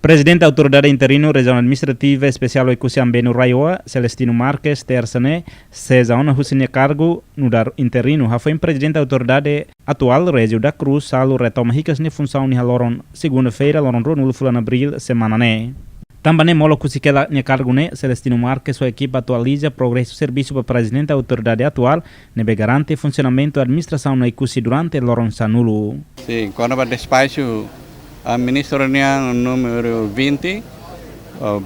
Presidente da Autoridade Interino Regional Administrativa Especial Oikusian Benu Raioa, Celestino Marques, terça-ne, cesa ona husinia cargo no dar interino, ha foi presidente da Autoridade atual Régio da Cruz, salo retoma ricas ne função ni haloron segunda-feira, loron ronulo fulan abril, semana ne. Também molo kusikela ne cargo ne, Celestino Marques, sua equipe atualiza progresso serviço para presidente da Autoridade atual, nebe garante funcionamento da administração no Oikusi durante loron sanulo. Sim, quando vai despacho a ministra reunião número 20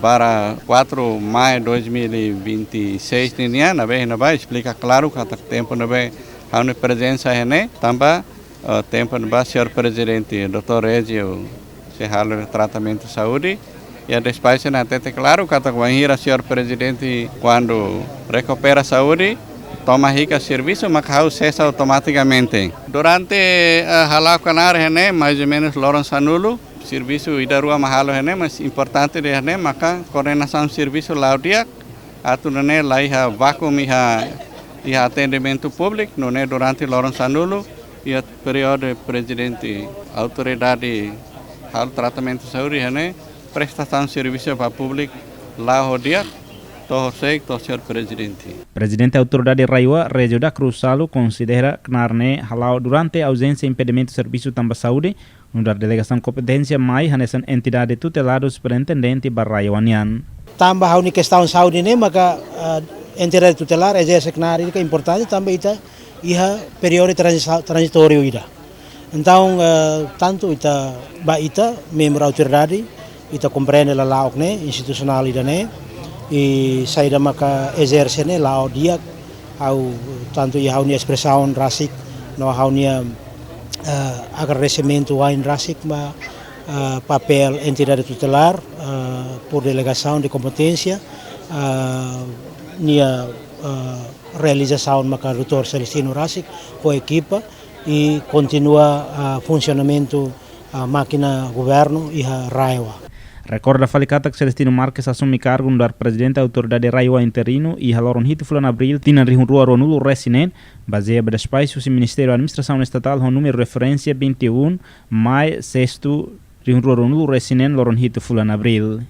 para 4 de maio de 2026 na vez não vai explica claro que até tempo não vai a uma presença né também tempo não vai senhor presidente Dr. Régio se fala de tratamento de saúde e a despacho na até claro que até vai ir a senhor presidente quando recupera a saúde toma rica serviço, mas cessa automaticamente. Durante a halal canar, mais ou menos Lourenço Nulo, serviço ida rua mahalo mas importante de maka coordenação serviço lá o dia, atunane lá ia vácuo ia atendimento público, não é durante Lourenço Nulo e a período presidente autoridade hal tratamento de saúde prestação de serviço para público lá o dia. Senhor Presidente. Presidente da Autoridade Raioa, Régio da Cruz Salo, considera que Narne halau durante a ausência e impedimento de serviço também saúde, no da delegação competência mais nessa entidade tutelar do superintendente Barraiawanian. Tambah a única questão de saúde nem maka entidade tutelar exerce que na que é importante também ita iha período transitório ida. Então tanto ita membro da autoridade ita compreende a laok ne institucional ida ne e saída maka exerce ne lá o dia ao tanto ia unia expressão rasik no unia agradecimento wain rasik ma papel entidade tutelar por delegação de competência nia realização maka Dr. Celestino Rasik com a equipa e continua funcionamento máquina governo e a Raioa. Recorda falicata que Celestino Marques assume cargo no presidente da Autoridade Raioa interino e haloron hito fulan abril tina rihunrua ronulo resinen baseia bada espaço do Ministério da Administração Estatal com número referência 21 maio 6 rihunrua ronulo resinen loron hito fulan abril.